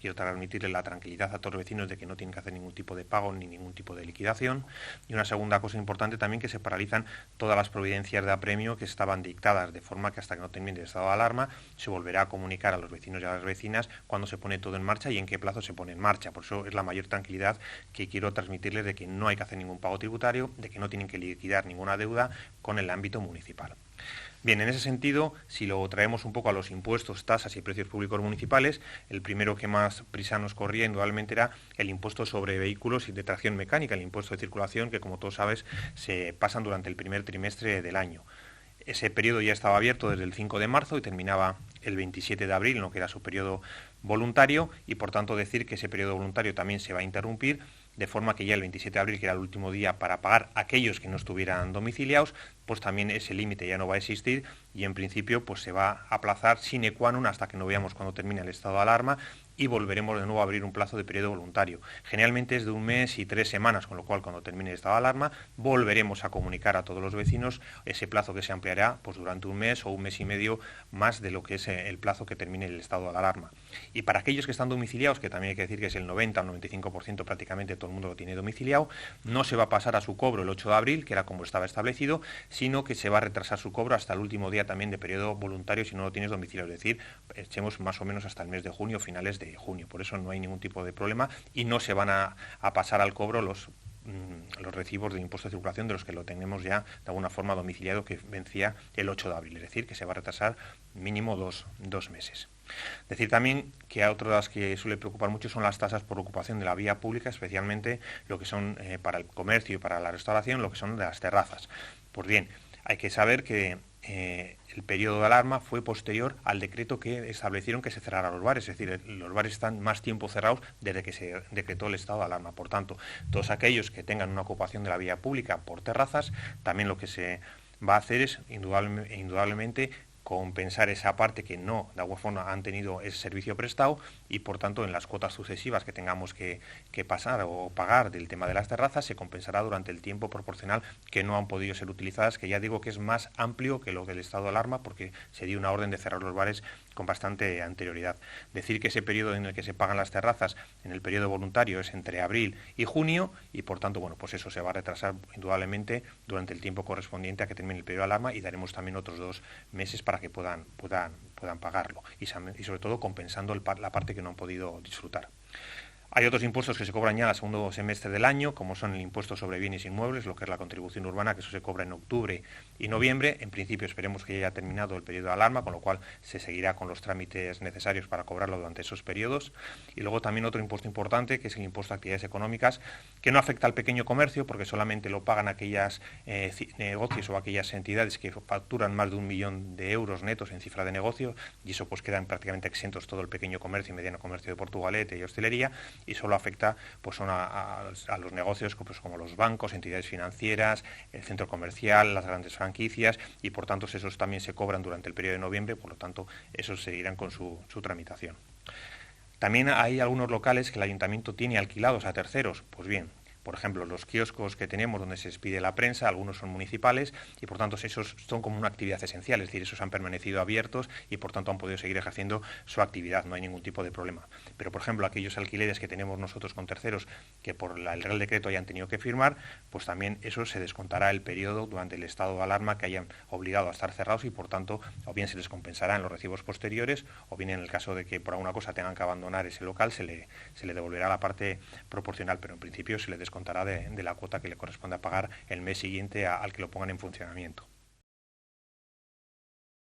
quiero transmitirle la tranquilidad a todos los vecinos de que no tienen que hacer ningún tipo de pago ni ningún tipo de liquidación. Y una segunda cosa importante también, que se paralizan todas las providencias de apremio que estaban dictadas, de forma que hasta que no termine el estado de alarma se volverá a comunicar a los vecinos y a las vecinas cuándo se pone todo en marcha y en qué plazo se pone en marcha. Por eso es la mayor tranquilidad que quiero transmitirles, de que no hay que hacer ningún pago tributario, de que no tienen que liquidar ninguna deuda con el ámbito municipal. Bien, en ese sentido, si lo traemos un poco a los impuestos, tasas y precios públicos municipales, el primero que más prisa nos corría indudablemente era el impuesto sobre vehículos de tracción mecánica, el impuesto de circulación, que como todos sabes se pasan durante el primer trimestre del año. Ese periodo ya estaba abierto desde el 5 de marzo y terminaba el 27 de abril, lo que era su periodo voluntario, y por tanto decir que ese periodo voluntario también se va a interrumpir, de forma que ya el 27 de abril, que era el último día para pagar aquellos que no estuvieran domiciliados, pues también ese límite ya no va a existir y en principio pues se va a aplazar sine qua non hasta que no veamos cuando termine el estado de alarma, y volveremos de nuevo a abrir un plazo de periodo voluntario. Generalmente es de 1 mes y 3 semanas, con lo cual cuando termine el estado de alarma volveremos a comunicar a todos los vecinos ese plazo, que se ampliará pues durante 1 mes o 1 mes y medio más de lo que es el plazo que termine el estado de alarma. Y para aquellos que están domiciliados, que también hay que decir que es el 90 o 95% prácticamente todo el mundo lo tiene domiciliado, no se va a pasar a su cobro el 8 de abril, que era como estaba establecido, sino que se va a retrasar su cobro hasta el último día también de periodo voluntario si no lo tienes domiciliado, es decir, echemos más o menos hasta el mes de junio, finales de junio. Por eso no hay ningún tipo de problema y no se van a pasar al cobro los recibos de impuesto de circulación de los que lo tenemos ya de alguna forma domiciliado, que vencía el 8 de abril, es decir, que se va a retrasar mínimo dos meses. Decir también que a otras que suele preocupar mucho son las tasas por ocupación de la vía pública, especialmente lo que son para el comercio y para la restauración, lo que son de las terrazas. Pues bien, hay que saber que el periodo de alarma fue posterior al decreto que establecieron que se cerraran los bares, es decir, los bares están más tiempo cerrados desde que se decretó el estado de alarma. Por tanto, todos aquellos que tengan una ocupación de la vía pública por terrazas, también lo que se va a hacer es indudablemente compensar esa parte que no, de alguna forma, han tenido ese servicio prestado, y por tanto en las cuotas sucesivas que tengamos que pasar o pagar del tema de las terrazas se compensará durante el tiempo proporcional que no han podido ser utilizadas, que ya digo que es más amplio que lo del estado de alarma, porque se dio una orden de cerrar los bares con bastante anterioridad. Decir que ese periodo en el que se pagan las terrazas, en el periodo voluntario, es entre abril y junio, y por tanto, bueno, pues eso se va a retrasar indudablemente durante el tiempo correspondiente a que termine el periodo de alarma, y daremos también otros 2 meses para que puedan pagarlo, y sobre todo compensando la parte que no han podido disfrutar. Hay otros impuestos que se cobran ya al segundo semestre del año, como son el impuesto sobre bienes inmuebles, lo que es la contribución urbana, que eso se cobra en octubre y noviembre. En principio esperemos que ya haya terminado el periodo de alarma, con lo cual se seguirá con los trámites necesarios para cobrarlo durante esos periodos. Y luego también otro impuesto importante, que es el impuesto a actividades económicas, que no afecta al pequeño comercio, porque solamente lo pagan aquellas negocios o aquellas entidades que facturan más de 1 millón de euros netos en cifra de negocio, y eso pues quedan prácticamente exentos todo el pequeño comercio y mediano comercio de Portugalete y hostelería, y solo afecta pues a los negocios pues, como los bancos, entidades financieras, el centro comercial, las grandes franquicias, y por tanto esos también se cobran durante el periodo de noviembre, por lo tanto esos seguirán con su tramitación. También hay algunos locales que el ayuntamiento tiene alquilados a terceros. Pues bien, por ejemplo, los kioscos que tenemos donde se expide la prensa, algunos son municipales y por tanto esos son como una actividad esencial, es decir, esos han permanecido abiertos y por tanto han podido seguir ejerciendo su actividad, no hay ningún tipo de problema. Pero, por ejemplo, aquellos alquileres que tenemos nosotros con terceros que por el Real Decreto hayan tenido que firmar, pues también eso se descontará el periodo durante el estado de alarma que hayan obligado a estar cerrados, y por tanto o bien se les compensará en los recibos posteriores, o bien en el caso de que por alguna cosa tengan que abandonar ese local se le devolverá la parte proporcional, pero en principio se le descontará de la cuota que le corresponde a pagar el mes siguiente al que lo pongan en funcionamiento.